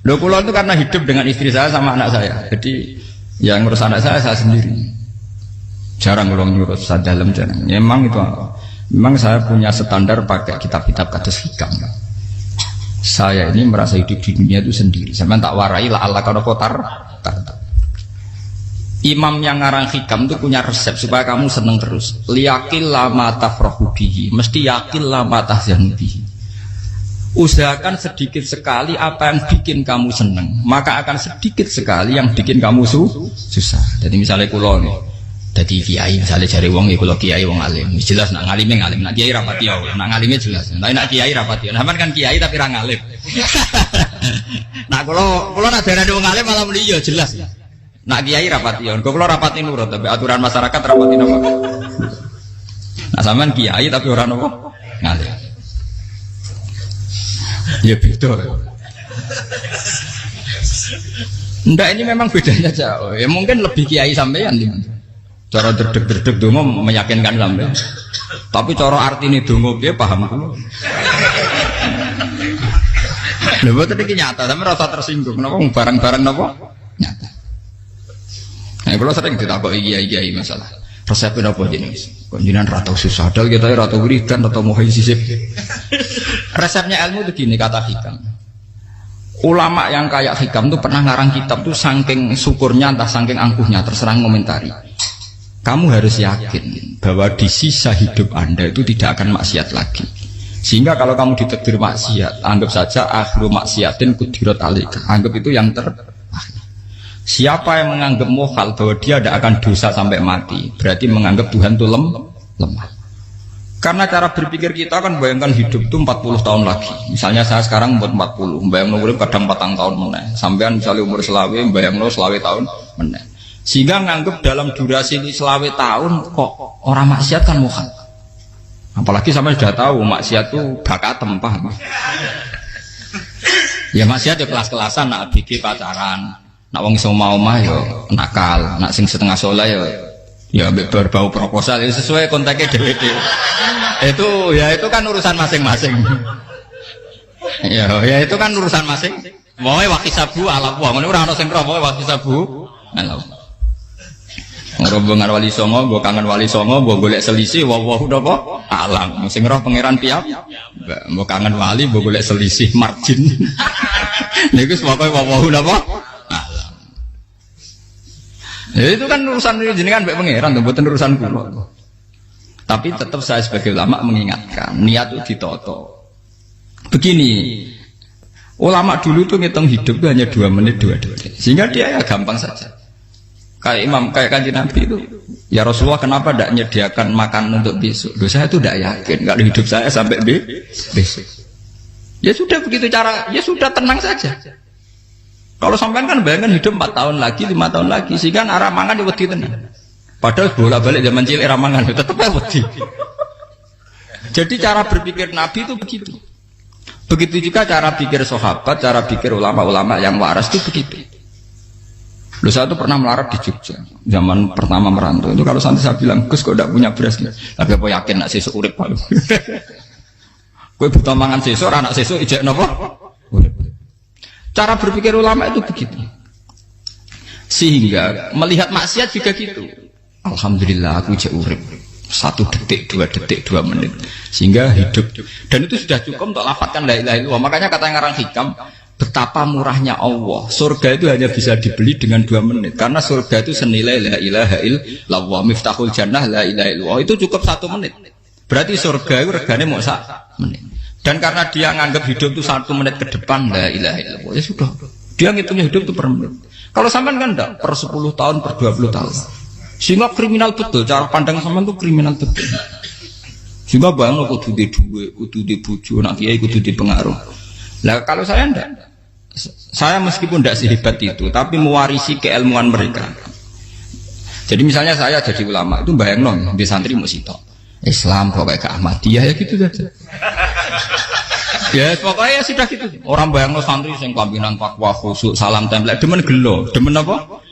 Loh kula itu karena hidup dengan istri saya sama anak saya. Jadi yang ngurus anak saya sendiri. Jarang kula ngurus sadalem jarang. Memang itu memang saya punya standar pakai kitab-kitab kados hikam. Saya ini merasa hidup di dunia itu sendiri. Sampeyan tak warai la Allah kana kotar. Imam yang ngarang hikam itu punya resep supaya kamu seneng terus. Liyakil lama tafrahu bihi, mesti yakin lama tahzanu bihi. Usahakan sedikit sekali apa yang bikin kamu seneng, maka akan sedikit sekali yang bikin kamu susah. Jadi misalnya kula nih, jadi kiai misalnya cari wong ya kula kiai wong alim, jelas nak ngalime ngalim, nak kiai rapati ya, nak ngalime jelas. Nak kiai rapati, nah kan kiai tapi ra ngalim. Nah kula nak darani wong alim malah muni ya jelas. Nak kiai rapati ya, kula rapati nurut tapi aturan masyarakat rapati napa. Nah sampean kiai tapi ora napa ngalim. Ya beda. Ndak ini memang bedanya jauh. Ya mungkin lebih kiai sampean nih. Cara derdek-derdek dongo meyakinkan sampean. Tapi cara artine dongo piye paham kula. Lha boten iki nyata, sampe rasa tersinggung. Napa barang-barang napa? Nyata. Nah, kalau sering ditakoki kiai-kiai masalah. Resepnya apa jenenge? Konjinan ra tau susah dal kita ra tau wiridan atau mohon sisip. Resepnya ilmu itu gini kata hikam. Ulama yang kayak hikam tuh pernah ngarang kitab tuh saking syukurnya entah saking angkuhnya terserah ngomentari. Kamu harus yakin bahwa di sisa hidup Anda itu tidak akan maksiat lagi. Sehingga kalau kamu ditegur maksiat, anggap saja akhiru maksiatin kudirat alika. Anggap itu yang Siapa yang menganggap mohal bahwa dia tidak akan dosa sampai mati, berarti menganggap Tuhan itu lemah. Karena cara berpikir kita kan bayangkan hidup itu 40 tahun lagi. Misalnya saya sekarang umur 40, bayang urip kadang 4 tahun meneh. Sampean misalnya umur selawe, bayang selawe tahun meneh. Sehingga menganggap dalam durasi ini selawe tahun kok orang maksiat kan mohal. Apalagi sampai sudah tahu maksiat itu bakat tempah. Ya maksiat ya kelas-kelasan, nak bikin pacaran. Nak wong iso omah yo nakal, nak sing setengah soleh ya berbau proposal ya sesuai kontaknya DWD. Itu kan urusan masing-masing. Ya itu kan urusan masing. Moe wakisabu ala wong ngene ora ana sing roh moe wakisabu. Ala. Rombongan wali songo, mbok kangen wali songo, mbok golek selisih wawahu napa? Alam. Sing roh pangeran piyam. Mbok kangen wali, mbok golek selisih margin. Niku pokoke wawahu napa? Ya itu kan urusan jenengan mbek pangeran, mboten urusan kula. Tapi tetap saya sebagai ulama mengingatkan, niat itu ditoto. Begini, ulama dulu tuh ngitung hidup itu hanya 2 menit 2 detik. Sehingga dia ya gampang saja. Kayak Kanjeng Nabi itu, ya Rasulullah kenapa tidak menyediakan makan untuk besok? Loh, saya itu tidak yakin kalau hidup saya sampai besok. Ya sudah begitu cara, ya sudah tenang saja. Kalau sampean kan bayangkan hidup 4 tahun lagi, 5 tahun lagi, sehingga arah mangan ya wedi tenan. Padahal bolak-balik zaman cilik arah mangan tetap wedi. Jadi cara berpikir Nabi itu begitu. Begitu juga cara pikir sahabat, cara pikir ulama-ulama yang waras itu begitu. Loh, saya itu pernah melarat di Jogja, zaman pertama merantau. Itu kalau santai saya bilang, Gus kok tidak punya beras? Tapi apa yakin nak sesuk urip Pak? Kowe buta mangan sesuk, anak sesuk ijek napa? Urip. Cara berpikir ulama itu begitu. Sehingga melihat maksiat juga gitu. Alhamdulillah aku ijek urip. 1 detik, 2 detik, 2 menit. Sehingga hidup. Dan itu sudah cukup untuk lafadzkan la ilaha illallah. Makanya kata yang ngarang hikam, betapa murahnya Allah. Surga itu hanya bisa dibeli dengan 2 menit. Karena surga itu senilai la ilaha illallah. Miftahul jannah la ilaha illallah. Itu cukup 1 menit. Berarti surga itu regane mau 1 menit. Dan karena dia nganggap hidup itu 1 menit ke depan, la ilaha illallah, ya sudah. Dia ngitungnya hidup itu per menit. Kalau sampean kan enggak, per 10 tahun, per 20 tahun. Sehingga kriminal betul, cara pandang sampean itu kriminal betul. Sehingga bayang kudu di duwe, kudu di bojo, nak kiai kudu di pengaruh. Lah kalau saya enggak. Saya meskipun tidak sehebat itu, tapi mewarisi keilmuan mereka. Jadi misalnya saya jadi ulama, itu bayang di santri mau sitok. Islam pokoknya ke Ahmadiyah ya gitu saja. Ya pokoknya ya sudah gitu. Orang bayang santri sing kelambinan takwa khusyuk salam template demen gelo, demen apa?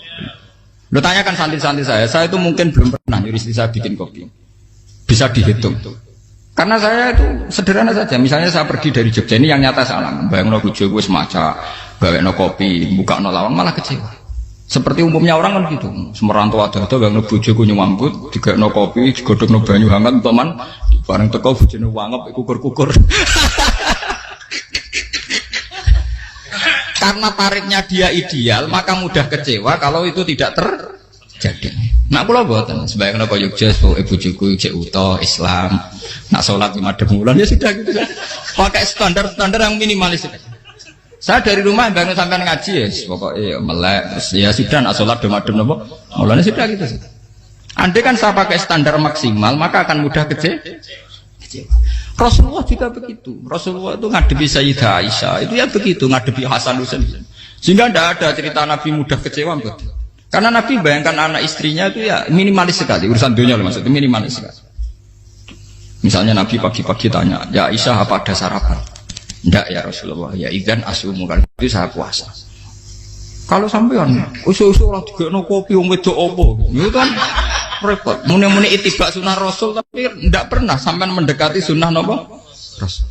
Lo tanyakan santri-santri saya itu mungkin belum pernah nyuri istri saya bikin kopi. Bisa dihitung. Karena saya itu sederhana saja. Misalnya saya pergi dari Jogja ini yang nyata salam. Bayang bojo wis maca Bawekno kopi, buka no lawang malah kecewa. Seperti umumnya orang kan gitu. Semerantau ada bang bojoku nyuambut, digekno kopi, digodhogno banyu hangat teman, bareng teko bojone wangep kukur-kukur. Karena tarifnya dia ideal, maka mudah kecewa kalau itu tidak terjadi. Nak kula mboten, sebayang napa Yogya ibu juku cek utuh Islam. Nak salat 5 bulan ya sudah gitu. Pakai standar-standar yang minimalis. Saya dari rumah bangun sampai ngaji ya, pokoknya melek, ya sudah nak salat madem napa. Mulane sudah gitu. Andai kan saya pakai standar maksimal, maka akan mudah kecewa. Rasulullah juga begitu. Rasulullah itu ngadepi Sayyidah Aisyah itu ya begitu, ngadepi Hasan Husain. Sehingga tidak ada cerita Nabi mudah kecewa betul. Karena Nabi bayangkan anak istrinya itu ya minimalis sekali, urusan dunia loh maksudnya minimalis sekali. Misalnya Nabi pagi-pagi tanya, ya Aisyah apa ada sarapan? Tidak ya Rasulullah, ya idzan asumu kan itu saya puasa. Kalau sampean usul-usul lah digekno kopi wong wedok opo, itu kan repot. Muni-muni itibak sunnah Rasul tapi tidak pernah sampai mendekati sunnah nopo Rasul.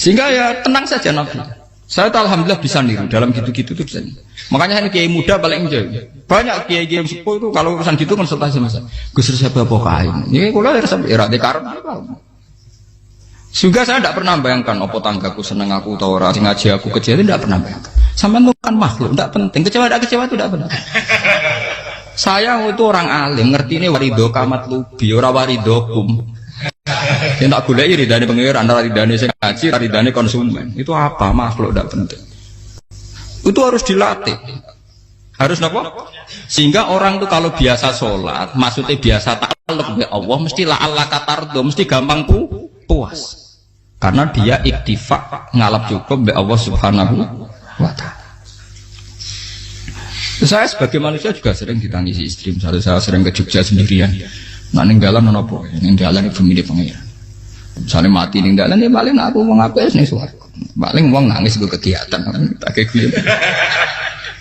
Sehingga ya tenang saja Nabi. Saya tahu alhamdulillah bisa niru dalam gitu-gitu itu bisa. Makanya ini kiai muda paling jauh. Banyak kiai-kiai sepuh itu kalau urusan gitu konsultasi sama saya. Gus resep apa kain? Ini kalau resep era dekarep. Juga saya tidak pernah bayangkan apa tanggaku seneng aku atau orang ngaji aku kecewa, tidak pernah bayangkan. Sampai bukan makhluk, tidak penting. Kecewa itu tidak benar. Saya itu orang alim, ngerti ini warido kamat lubi, ora warido kum. Yang tak gulai ridane pengiran, antara ridane sing ngaji, ridane konsumen. Itu apa? Makhluk tidak penting. Itu harus dilatih. Harus apa? Sehingga orang itu kalau biasa sholat, maksudnya biasa takluk ya Allah, mesti la'alla katardo, mesti gampang puas. Karena dia iktifak ngalap cukup be Allah Subhanahu wa ta'ala. Saya sebagai manusia juga sering ditangisi istri. Misalnya saya sering ke Jogja sendirian. Nah ninggalan nopo, ninggalan ibu milih pengiran. Misalnya mati ninggalan ya paling aku mau ngapain nih suaraku. Paling uang nangis gue kegiatan.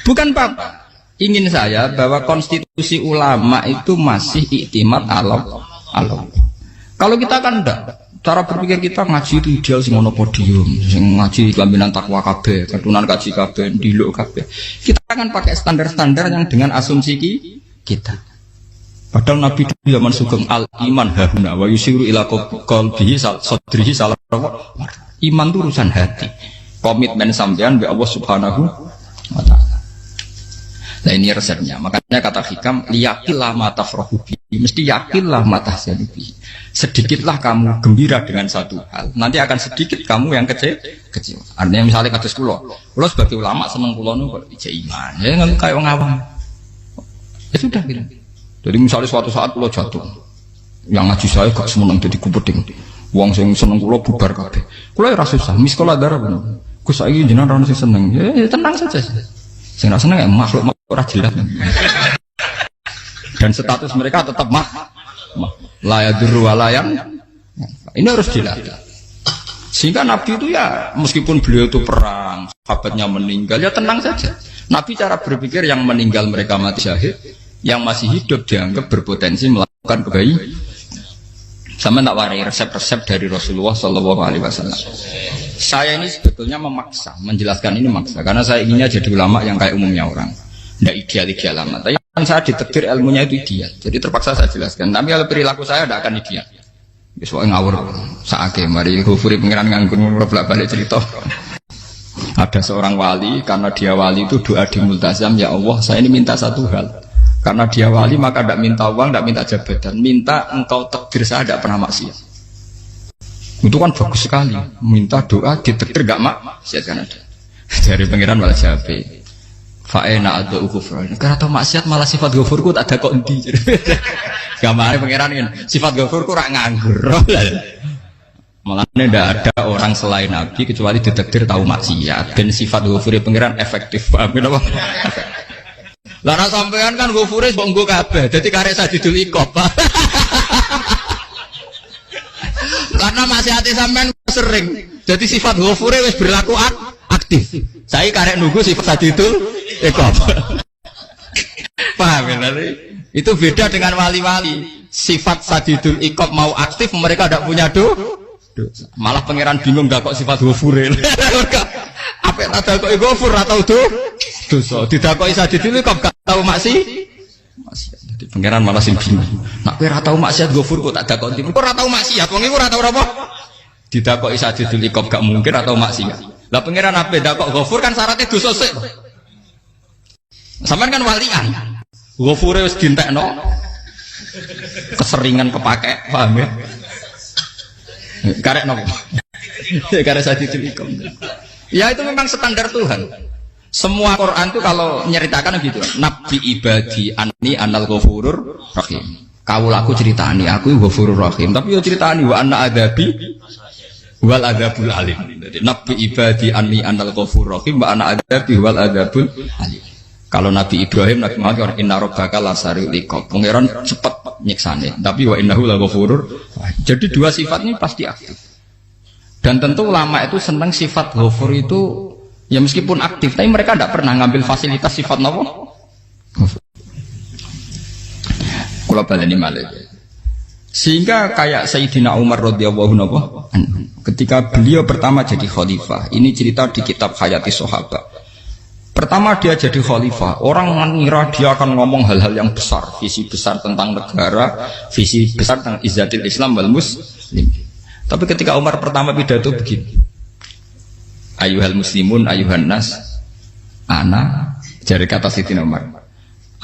Bukan apa. Ingin saya bahwa konstitusi ulama itu masih iktimat Allah. Kalau kita kan enggak. Cara berpikir kita ngaji itu ideal sing ono podium, sing ngaji kelaminan takwa kabeh, ketunan kaji kabeh, diluk kabeh. Kita akan pakai standar-standar yang dengan asumsi kita. Padahal Nabi di zaman sugeng al iman hahuna wa yusiru ila qalbihi sadrihi salah. Iman itu urusan hati. Komitmen sampean be Allah Subhanahu wa taala. Nah ini resepnya. Makanya kata hikam liyakillah ma tafrahu bi. Mesti yakinlah ma tahzanu bi. Sedikitlah kamu gembira dengan satu hal, nanti akan sedikit kamu yang kecewa. Artinya misalnya kados kula sebagai ulama seneng kula niku kok ijek iman. Ya nggak kayak wong awam. Ya sudah gitu. Jadi misalnya suatu saat kula jatuh, yang ngaji saya gak semeneng jadi kupeding. Wong sing seneng kula bubar kabeh. Kula ora susah, miskola darah bener. Gus saiki jenengan ora sing seneng. Ya tenang saja. Sing ora seneng ya makhluk ora jelas. Dan status mereka tetap layadur walayan. Ini harus dilatih. Sehingga Nabi itu ya meskipun beliau itu perang, sahabatnya meninggal ya tenang saja. Nabi cara berpikir yang meninggal mereka mati syahid, yang masih hidup dianggap berpotensi melakukan kebaikan. Sama tak warai resep-resep dari Rasulullah SAW. Saya ini sebetulnya memaksa, menjelaskan ini memaksa karena saya inginnya jadi ulama yang kayak umumnya orang. Tidak ideal amat. Tapi kan saya ditakdir ilmunya itu ideal. Jadi terpaksa saya jelaskan. Tapi kalau perilaku saya tidak akan ideal. Soalnya ngawur. Saake mari Ghafuri pengiran nganggur bolak-balik cerita. Ada seorang wali karena dia wali itu doa di multazam, ya Allah saya ini minta satu hal. Karena dia wali maka tidak minta uang, tidak minta jabatan, minta engkau takdir saya tidak pernah maksiat. Itu kan bagus sekali. Minta doa ditakdir gak maksiat kan ada. Dari pengiran malah Syafi'i. Fa'ena ada ghufran. Karena tahu maksiat malah sifat ghafurku tak ada kok endi. Gamane pangeran kan sifat ghafurku rak nganggur. Malah tidak ada orang selain Nabi kecuali ditakdir tahu maksiat dan sifat ghafure pangeran efektif. Paham napa? Lah nek sampean kan ghafure kok nggo kabeh. Dadi karek sadidul iqab. Karena maksiate sampean sering. Jadi sifat ghafure wis berlaku aktif. Saya karek nunggu sifat sadidul iqab. Paham ya? Itu beda dengan wali-wali. Sifat sadidul iqab mau aktif mereka tidak punya dosa. Malah pangeran bingung gak kok sifat ghafure. Apa tak dakoki ghafur atau dosa. Didakoki Sadid itu kok gak tahu masih. Jadi pangeran malah sing bingung. Nak kowe ora tau maksiat ghafur kok tak dakoki. Kok ora tau maksiat, wong iku ora tau apa? Didakoki Sadid itu kok gak mungkin atau maksiat. Lah pangeran ape dakok ghafur kan syaratnya dosa sik. Sampeyan kan walian. Ghafure wis dientekno. Keseringan kepake, paham ya? Karek nopo. Karek Sadid itu. Ya itu memang standar Tuhan. Semua Quran itu kalau nyeritakan gitu. Nabi ibadi anni anal ghafurur rahim. Kawulaku ceritani aku ghafurur rahim, tapi yo ceritani wa anna adabi wal adabul alim. Jadi Nabi ibadi anni anal ghafurur rahim wa anna adabi wal adabul alim. Kalau Nabi Ibrahim Nabi Muhammad inna rabbaka lasari'ul iqab. Pangeran cepat nyiksane, tapi wa innahu laghafurur. Jadi dua sifat ini pasti aktif. Dan tentu ulama itu senang sifat ghafur itu ya meskipun aktif, tapi mereka tidak pernah ngambil fasilitas sifat apa? Kula baleni malih. Sehingga kayak Sayyidina Umar radhiyallahu anhu ketika beliau pertama jadi khalifah, ini cerita di kitab Hayati Sahabat. Pertama dia jadi khalifah, orang mengira dia akan ngomong hal-hal yang besar, visi besar tentang negara, visi besar tentang izzatil Islam wal muslim. Tapi ketika Umar pertama pidato begini, Ayuhal muslimun ayuhan nas, ana, jari kata Sayyidina Umar,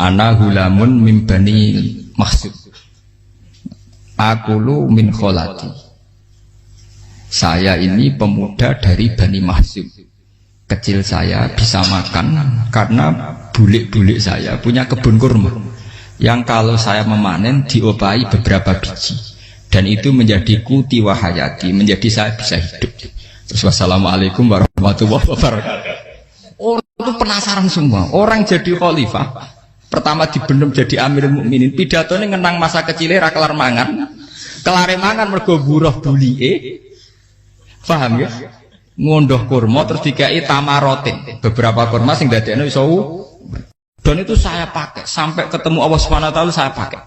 ana hulamun min bani Makhzum, akulu min kholati. Saya ini pemuda dari Bani Makhzum. Kecil saya bisa makan karena bulik-bulik saya punya kebun kurma yang kalau saya memanen diopahi beberapa biji dan itu menjadi kuti wahayati, menjadi saya bisa hidup. Terus wassalamualaikum warahmatullahi wabarakatuh. Orang itu penasaran semua. Orang jadi khalifah pertama dibendem jadi Amirul Mukminin, pidatonya ngenang masa kecilnya ra kelar mangan, kelare mangan mergo buruh bulike. Paham ya? Ngondoh kurma terus dikai tamarotin, beberapa kurma sing dadekno iso. Dan itu saya pakai sampai ketemu Allah Subhanahu wa taala saya pakai.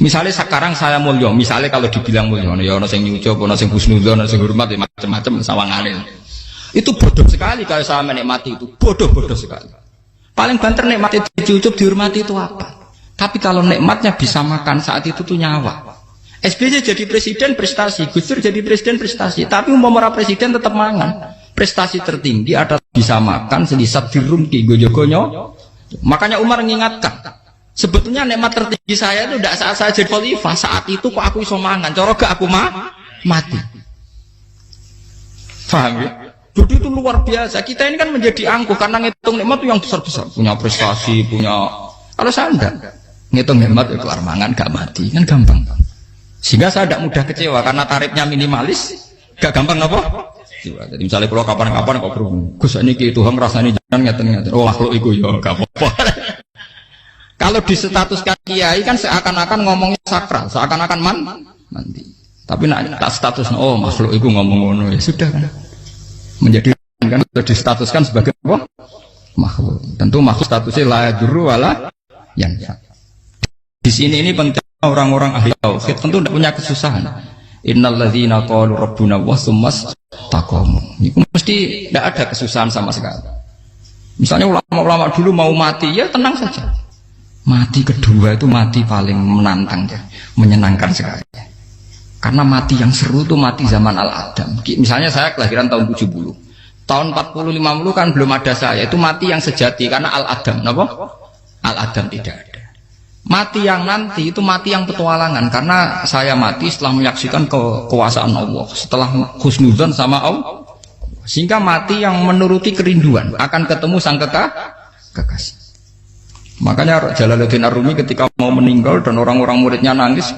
Misalnya sekarang saya mulya, misalnya kalau dibilang mulya ya ana sing nyucup, ana sing husnudzon, ana sing hormat ya macam-macam sawangane. Itu bodoh sekali kalau saya menikmati itu, bodoh sekali. Paling banter nikmati dicucup dihormati itu apa? Tapi kalau nikmatnya bisa makan saat itu tuh nyawa. SBY jadi presiden prestasi, Gus Dur jadi presiden prestasi, tapi umpama presiden tetap mangan. Prestasi tertinggi adalah bisa makan selisat dirumki gojogonyo. Makanya Umar mengingatkan, sebetulnya nikmat tertinggi saya itu tidak saat saya jadi khalifah, saat itu kok aku iso mangan, cara gak aku mati. Paham ya? Jadi itu luar biasa. Kita ini kan menjadi angkuh karena ngitung nikmat itu yang besar-besar, punya prestasi, punya. Kalau saya enggak ngitung nikmat itu kelar mangan gak mati, kan gampang. Sehingga saya tidak mudah kecewa karena tarifnya minimalis, gak gampang apa? Jadi misalnya kalau kapan-kapan kok berhubung, Gus ini Tuhan rasanya jangan ngeten-ngeten. Oh makhluk itu ya gak apa-apa. Kalau di status kiai kan seakan-akan ngomongnya sakral, seakan-akan mandi. Tapi nak tak status, oh makhluk itu ngomong ngono ya sudah kan. Menjadi kan sudah distatuskan sebagai apa? Makhluk. Tentu makhluk statusnya la yadurru wala yanfa. Di sini ini penting. Orang-orang ahli tauhid tentu tidak punya kesusahan. Innalladzina qalu rabbuna wa tsummas taqamu. Itu mesti tidak ada kesusahan sama sekali. Misalnya ulama-ulama dulu mau mati, ya tenang saja. Mati kedua itu mati paling menantang ya, menyenangkan sekali. Karena mati yang seru itu mati zaman Al-Adam. Misalnya saya kelahiran tahun 70. Tahun 40-50 kan belum ada saya, itu mati yang sejati karena Al-Adam, apa? Al-Adam tidak ada. Mati yang nanti itu mati yang petualangan karena saya mati setelah menyaksikan kekuasaan Allah, setelah husnudzon sama Allah, sehingga mati yang menuruti kerinduan akan ketemu sang kekasih. Makanya Jalaluddin Ar-Rumi ketika mau meninggal dan orang-orang muridnya nangis,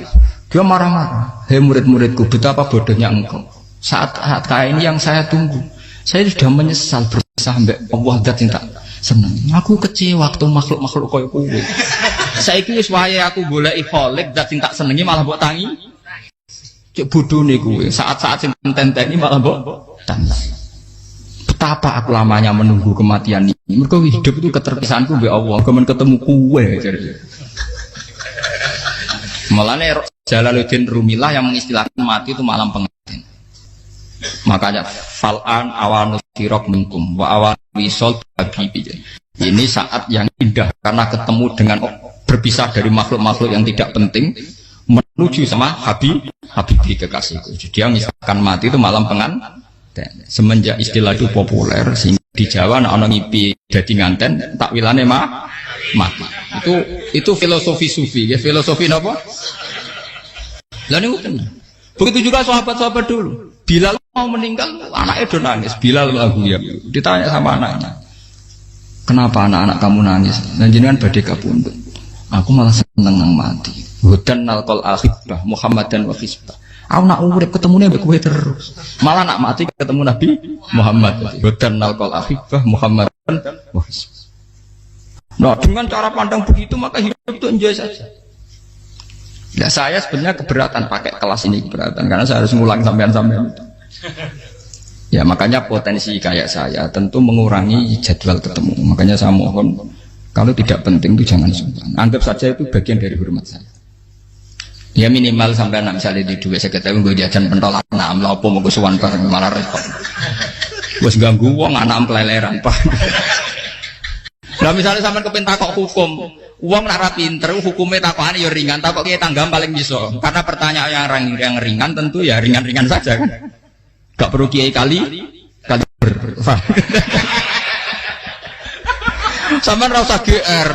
dia marah-marah. Hei murid-muridku, betapa bodohnya engkau. Saat kayak ini yang saya tunggu, saya sudah menyesal berusaha sampai Allah dat cinta senang. Aku kecewa waktu makhluk-makhluk koyo kuwi. Saiki wis wayahe aku goleki kholik dat cinta senengi malah mbok tangi. Cek bodone kuwi. Saat-saat sing tenteni malah mbok tangi. Betapa aku lamanya menunggu kematian ini. Mergo hidup itu keterpisahanku mbek Allah, kemen ketemu kowe jare. Malane Jalaluddin Rumilah yang mengistilahkan mati itu malam pengantin. Makanya fal'an awanu sirok minkum wa awan wisol habibi. Ini saat yang indah karena ketemu dengan berpisah dari makhluk-makhluk yang tidak penting menuju sama Habibi kekasihku. Dia misalkan mati itu malam pengantin. Semenjak istilah itu populer sehingga di Jawa ana ngipi dadi nganten takwilane mati. Itu filosofi sufi, ya filosofi napa? Lah niku tenan. Begitu juga sahabat-sahabat dulu. Bilal mau meninggal, anaknya udah nangis. Bilal lagu ya. Ditanya sama anaknya, kenapa anak-anak kamu nangis? Dan jenengan badhe kapundhut. Aku malah seneng nang mati. Hudan nalqal akhibah Muhammadan wa hisbah. Aku nak urip ketemune mbek kowe terus. Malah nak mati ketemu Nabi Muhammad. Hudan nalqal akhibah Muhammadan wa hisbah. Nah, dengan cara pandang begitu maka hidup itu enjoy saja. Ya saya sebenarnya keberatan pakai kelas ini, keberatan karena saya harus ngulang sampean-sampean itu. Ya makanya potensi kayak saya tentu mengurangi jadwal ketemu. Makanya saya mohon kalau tidak penting itu jangan sungkan. Anggap saja itu bagian dari hormat saya. Ya minimal sampai anak misalnya di dua saya ketahui gue jajan pentolan enam lah apa mau gue suwan bareng malah repot. Gue ganggu uang anak keleleran pak. Nah misalnya sampai kepentak kok hukum, uang nara pinter, hukumnya takokan ya ringan, takok kayak tanggam paling bisa. Karena pertanyaan yang ringan tentu ya ringan-ringan saja kan. Gak perlu kiai kali ber. Sampai rasa GR,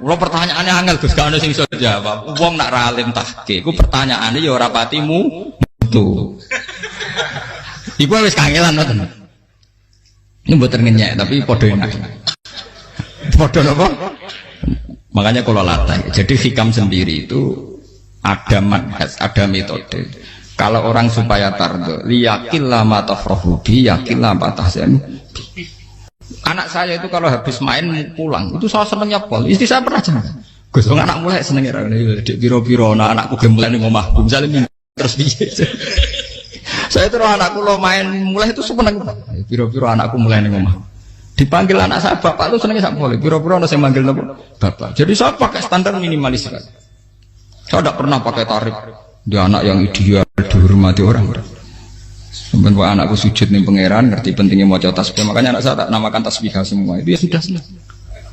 lo pertanyaannya angel Gus gak ada sing iso jawab. Uang nak ralim tahke, ku pertanyaannya ya ora patimu tuh. Iku wis kangelan ngoten. Ini buat ngenyek tapi podo enak. Podo apa? Makanya kalau latih. Jadi hikam sendiri itu ada manhaj, ada metode. Kalau orang supaya tardo, liyakillah ma tafrahu bi, yakillah ma tahzanu. Anak saya itu kalau habis main pulang, itu saya senengnya pol. Istri saya pernah jangan. Gus, anak mulai senengnya dek biro-biro, anakku gemulai ning omahku. Misalnya terus piye. Saya terus anakku lo main mulai itu seneng. Biro-biro anakku mulai ning omahku. Dipanggil anak saya bapak itu senengnya sak boleh. Biro-biro ana sing manggil bapak. Jadi saya pakai standar minimalis. Saya tidak pernah pakai tarif. Dia anak yang ideal dihormati orang. Sampai anakku sujud nih pangeran, ngerti pentingnya mau tasbih. Makanya anak saya tak namakan tasbih semua. Itu ya sudah selesai.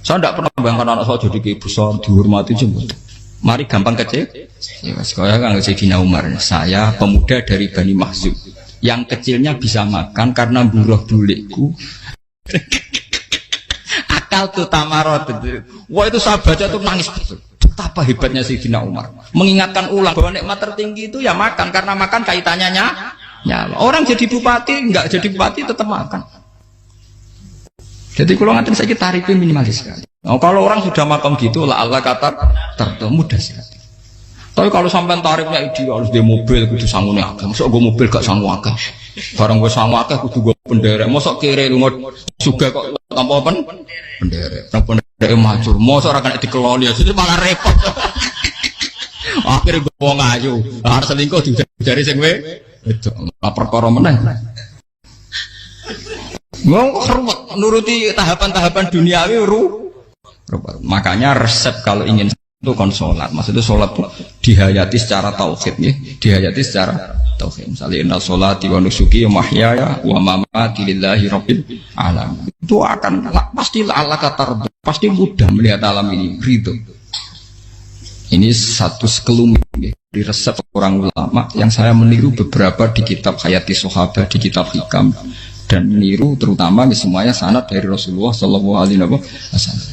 Saya tidak pernah bayangkan anak saya jadi kayak besar dihormati jemput. Mari gampang kecil. Ya sekolah kan Sayyidina Umar. Saya pemuda dari Bani Mahzum. Yang kecilnya bisa makan karena buruh bulikku. Akal tuh tamarot. Wah itu saya baca tuh nangis betul. Betapa hebatnya Sayyidina Umar. Mengingatkan ulang bahwa nikmat tertinggi itu ya makan karena makan kaitannya ya, orang jadi bupati, enggak jadi bupati tetap makan. Jadi kalau ngatain saya tarifnya minimalis sekali. Nah, kalau orang sudah makan gitu, lah Allah kata tertemu mudah sekali. Tapi kalau sampai tarifnya ideal harus di mobil, kudu sangune akeh. Masuk gue mobil gak sanggup akeh. Barang gue sanggup akeh, kudu gue penderek. Masuk kiri lu juga kok tanpa penderek. Nang penderek macur. Masuk orang kena dikeloli, jadi malah repot. Akhirnya gue mau ngayu, harus selingkuh dari sing itu lapor koromeneh. Mau ruwet nuruti tahapan-tahapan duniawi ruwet. Makanya resep kalau ingin itu kon sholat. Maksudnya sholat itu dihayati secara tauhid ya. Dihayati secara tauhid. Misalnya inna sholati wa nusuki wa mahyaya wa mamati lillahi rabbil alamin. Itu akan pasti Allah kata pasti mudah melihat alam ini ridho. Ini satu sekelumit ya, di resep orang ulama yang saya meniru beberapa di kitab Hayati Sahabat, di kitab Hikam, dan meniru terutama semuanya sanad dari Rasulullah Shallallahu Alaihi Wasallam.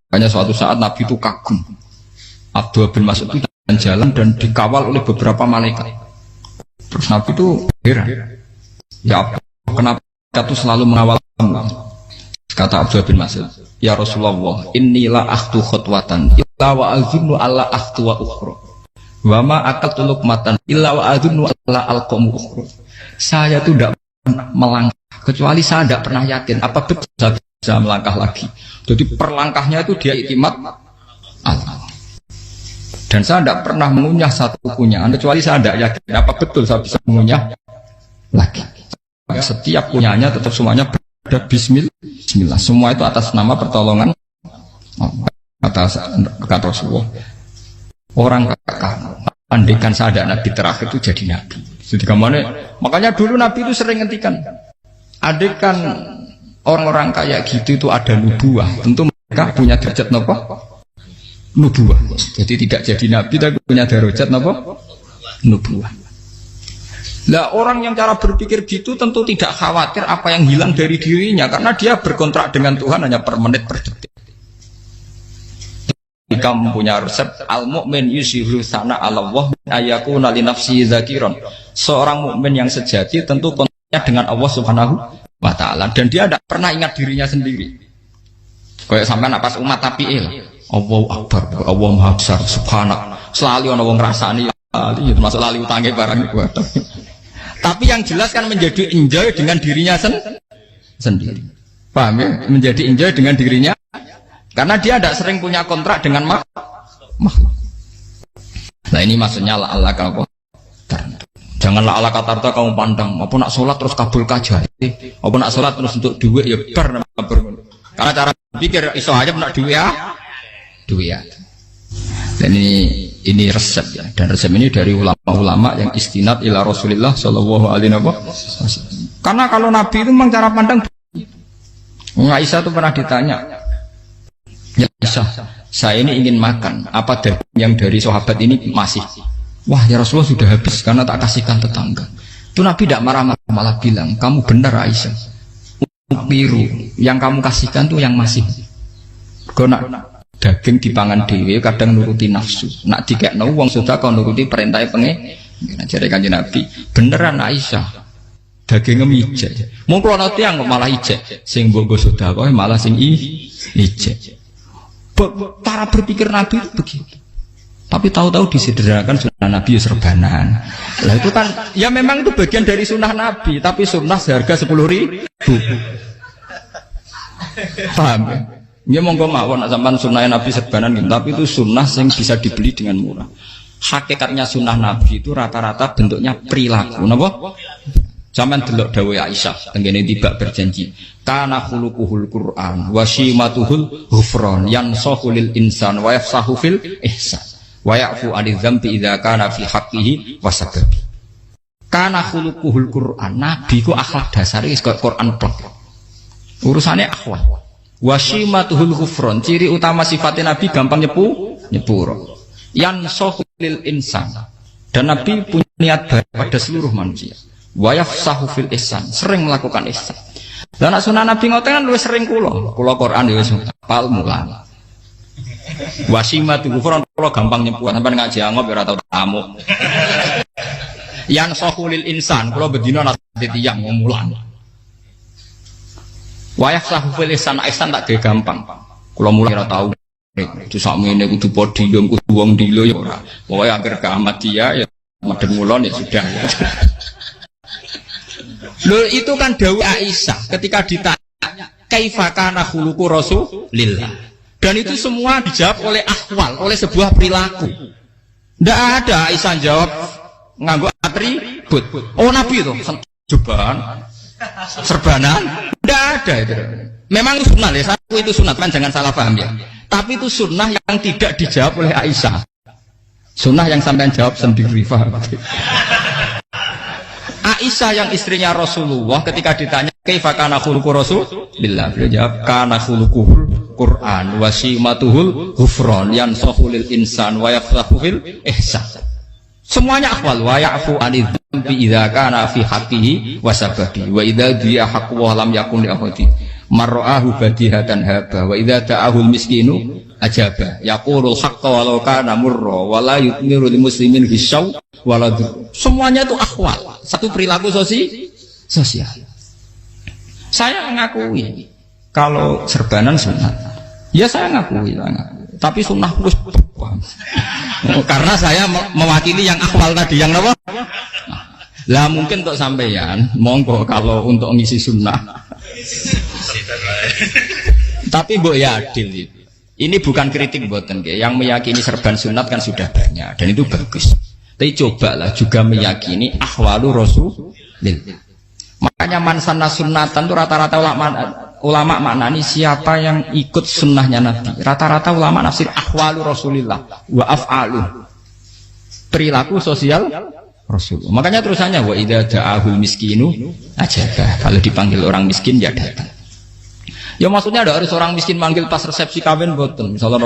Makanya suatu saat Nabi itu kagum. Abdullah bin Mas'ud itu jalan dan dikawal oleh beberapa malaikat. Terus Nabi itu heran. Ya kenapa kita tuh selalu mengawal kamu? Kata Abdullah bin Mas'ud, ya Rasulullah, inilah akhtu khutwatan illa wa azunnu alla akhtu wa ukhra wa ma akaltu luqmatan illa wa azunnu alla alqamu ukhra. Saya tuh tidak pernah melangkah kecuali saya tidak pernah yakin apa betul saya bisa melangkah lagi. Jadi perlangkahnya itu dia iktimat Allah. Dan saya tidak pernah mengunyah satu kunyahan kecuali saya tidak yakin apa betul saya bisa mengunyah lagi. Setiap kunyahnya tetap semuanya ada bismillah. Semua itu atas nama pertolongan atas kata Rasulullah. Orang kakak andikan saya ada nabi terakhir itu jadi nabi. Jadi kemana? Makanya dulu Nabi itu sering ngendikan, adekan orang-orang kayak gitu itu ada nubuah, tentu mereka punya derajat nopo nubuah. Jadi tidak jadi Nabi tapi punya derajat nopo nubuah. Lah orang yang cara berpikir gitu tentu tidak khawatir apa yang hilang dari dirinya, karena dia berkontrak dengan Tuhan hanya per menit per detik. Jika mempunyai resep al-mu'min yusiru sana Allah ayakuna li nafsi zakiron. Seorang mukmin yang sejati tentu kontaknya dengan Allah Subhanahu wa taala dan dia tidak pernah ingat dirinya sendiri. Kayak sampean pas umat tapi'il, Allahu akbar, Allah maha besar, subhanak. Selalu ana wong ngrasani itu termasuk lali utange barang iku. Tapi yang jelas kan menjadi enjoy dengan dirinya sendiri. Paham ya? Menjadi enjoy dengan dirinya karena dia tidak sering punya kontrak dengan makhluk. Nah ini maksudnya Allah kalau janganlah Allah kata kamu pandang, apa nak sholat terus kabul kajah, apa nak sholat terus untuk duit ya ber. Karena cara pikir iso aja nak duit ya. Dan ini resep ya, dan resep ini dari ulama-ulama yang istinad ila Rasulillah Shallallahu Alaihi Wasallam. Karena kalau Nabi itu memang cara pandang. Aisyah itu pernah ditanya, ya Aisyah, saya ini ingin makan, apa daging yang dari sahabat ini masih? Wah ya Rasulullah sudah habis karena tak kasihkan tetangga. Itu Nabi tidak marah-marah, malah bilang, kamu benar Aisyah, biru yang kamu kasihkan tuh yang masih. Karena daging dipangan dewe kadang nuruti nafsu, nak dikekno wong sudah kau nuruti perintah pengen. Jadi kanjeng Nabi beneran Aisyah dagingnya ijek. Mau kalau nanti yang malah ijek, sing bogo sudah kau malah sing ijek. Cara berpikir Nabi itu begitu. Tapi tahu-tahu disederhanakan sunnah Nabi serbanan. Lah itu kan ya memang itu bagian dari sunnah Nabi, tapi sunnah seharga 10.000. Paham ya? Ya monggo mawon nak sampean sunnah Nabi serbanan gitu, tapi itu sunnah yang bisa dibeli dengan murah. Hakikatnya sunnah Nabi itu rata-rata bentuknya perilaku. Napa? Zaman delok dawuh Aisyah tengene tibak berjanji kana khuluquhul Qur'an wa shimatuhul ghufran yansahu lil insan wa yafsahu fil ihsan wa ya'fu 'anil dzambi idza kana fi haqqihi wa sababi. Kana khuluquhul Qur'an, Nabi ku akhlak dasare wis kaya Quran plek. Urusane akhlak. Wa shimatuhul ghufran, ciri utama sifatnya Nabi gampang nyepuro. Yansahu lil insan. Dan Nabi punya niat baik pada seluruh manusia. Wa yafsahu fil ihsan, sering melakukan ihsan. Dan sunnah Nabi ngoten kan luwih sering kula Quran ya wis hafal mulang. Wasimatu ghufran kula gampang nyebut sampean ngaji angop ora tau tamu. Yang sahulil insan kula bedina nate tiyang mulang. Wa yafsahu fil ihsan tak ge gampang. Kula mulang ora tau. Itu sakmene kudu podium kudu wong dilo ya ora. Pokoke akhir kiamat dia ya madhep mulon ya sudah. Loh itu kan dawuh Aisyah ketika ditanya kaifa kana khuluqu Rasulillah. Dan itu semua dijawab oleh ahwal, oleh sebuah perilaku. Tidak ada Aisyah jawab nganggo atribut. Oh Nabi itu serbanan. Tidak ada itu. Memang itu sunnah ya, itu sunnah kan jangan salah paham ya. Tapi itu sunnah yang tidak dijawab oleh Aisyah. Sunnah yang sampean jawab sendiri, paham? Aisyah yang istrinya Rasulullah ketika ditanya kaifa kana khuluqu Rasulillah, beliau jawab kana khuluquhul Qur'an wa simatuhul ghufran yansahu lil insan wa yafsahu fil ihsan. Semuanya akhwal wa ya'fu 'anil dzambi idza kana fi haqqihi wa sababi wa idza diya haqqu wa lam yakun li ahadi mar'ahu badihatan haba wa idza ta'ahul miskinu ajaba yaqulul haqqa walau kana murra wa la yutmiru lil muslimin hisaw wala. Semuanya itu akhwal, satu perilaku sosial. Saya mengakui kalau serbanan sunat, ya saya ngakui. Tapi sunnah terus karena saya mewakili yang akhwal tadi, yang apa? Lah mungkin untuk sampeyan, monggo kalau untuk ngisi sunnah. Tapi mbok ya adil. Ini bukan kritik mboten, yang meyakini serban sunat kan sudah banyak dan itu bagus. Tapi cobalah juga meyakini ahwalu Rasulillah. Makanya mansanna sunnatan itu rata-rata ulama maknani siapa yang ikut sunnahnya Nabi. Rata-rata ulama nafsir ahwalu Rasulillah wa af'alu. Perilaku sosial Rasulullah. Makanya terusannya wa idza ja'ahul miskinu ajabah. Kalau dipanggil orang miskin ya datang. Ya maksudnya ada harus orang miskin manggil pas resepsi kawin boten. Misalnya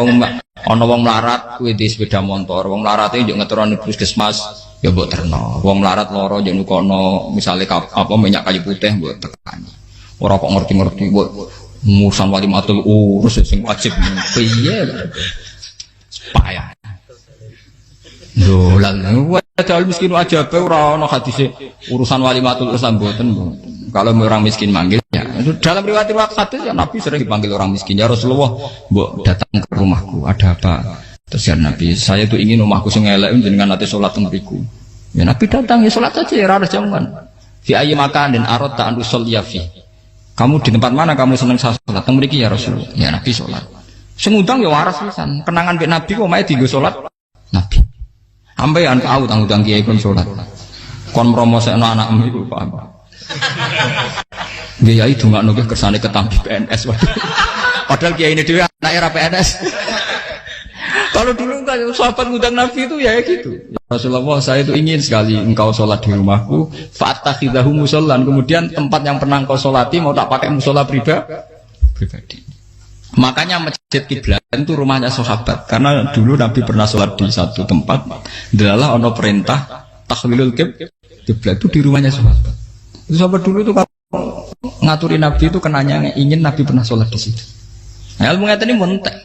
ana wong melarat kuwi di sepeda motor, wong melarate njuk ngeteroni puskesmas ya mbok terno. Wong melarat loro njuk nukono misale apa minyak kayu putih mbok tekani. Ora kok ngerti-ngerti mbok musan walimatul urus sing wajib piye. Payah. Lho lan padahal miskin aja pe ora ana hadise urusan walimatul urus mboten. Kalau orang miskin manggil ya. Dalam riwayat hadis ya Nabi sering dipanggil orang miskin. Ya Rasulullah, mbok datang ke rumahku, ada apa? Terus ya Nabi, saya tuh ingin rumahku sing elek jenengan nate salat teng mriku. Ya Nabi datang ya salat saja ya ora ada jamuan. Fi ayyi makanin aradta an usolliya fi. Kamu di tempat mana kamu seneng salat teng mriki ya Rasulullah. Ya Nabi salat. Sing ngundang ya waras pisan. Kenangan mbek Nabi kok mae dienggo salat Nabi. Ampean tahu tanggung kiai kon salat. Kon promosekno anakmu iku paham. Dia itu nggak nunggu kersane ketampi PNS. Padahal kiai ini dia anak era PNS. Kalau dulu kan sahabat ngundang Nabi itu ya gitu. Ya Rasulullah, saya itu ingin sekali engkau sholat di rumahku. Fatakhidahu musollan. Kemudian tempat yang pernah engkau sholati mau tak pakai musola pribadi. Makanya masjid kiblat itu rumahnya sahabat. Karena dulu Nabi pernah sholat di satu tempat. Adalah ono perintah takhlilul kiblat itu di rumahnya sahabat. Sahabat dulu itu kalau ngaturi Nabi itu kenanya ingin Nabi pernah sholat di situ. Nah, ilmu ngeten ini mentek.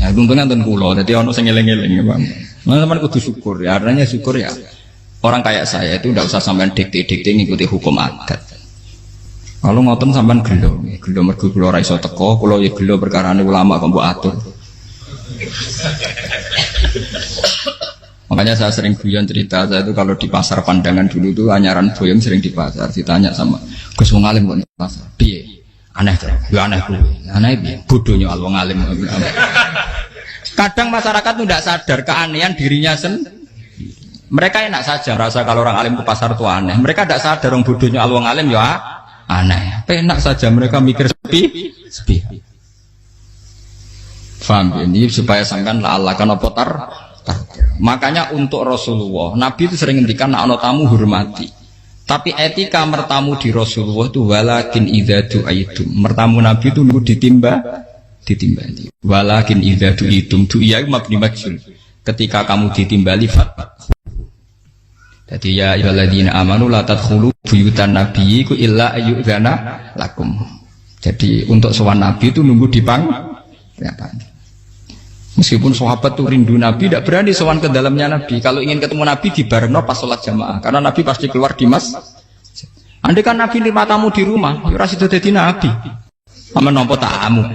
Ya untungnya nonton kulo, jadi ono sing eling-eling ya Bang. Nah, teman kudu syukur ya, artinya syukur ya. Orang kayak saya itu tidak usah sampean dikte-dikte ngikuti hukum adat. Kalau ngoten sampean gelo mergo kula ora iso teko, kula ya gelo perkarane ulama kok mbok atur. Makanya saya sering guyon cerita, saya itu kalau di pasar Pandangan dulu itu anyaran boyong sering di pasar, ditanya sama Gus wong alim kok di pasar, piye? Aneh tuh, ya aneh kuwi. Aneh piye? Bodohnya wong alim. Kadang masyarakat itu tidak sadar keanehan dirinya sendiri. Mereka enak saja merasa kalau orang alim ke pasar itu aneh. Mereka tidak sadar orang bodohnya wong alim ya aneh. Enak saja mereka mikir sepi. Faham ini supaya sampean la Allah kan apa Makanya untuk Rasulullah, Nabi itu sering ngendikan ana tamu hormati. Tapi etika mertamu di Rasulullah itu walakin idza du'aitum. Mertamu Nabi itu nunggu ditimbali. Walakin idza du'itum du'iya mabni majhul. Ketika kamu ditimbali jadi ya ayyuhalladzina amanu la tadkhulu buyutan nabiyyi illa ayyudzana lakum. Jadi untuk sowan Nabi itu nunggu meskipun sahabat tuh rindu Nabi, tidak berani sowan ke dalamnya Nabi. Kalau ingin ketemu Nabi di barno pas sholat jamaah, karena Nabi pasti keluar di andai kan Nabi lima tamu di rumah, ya rasido dadi Nabi. Aman nampa tamu.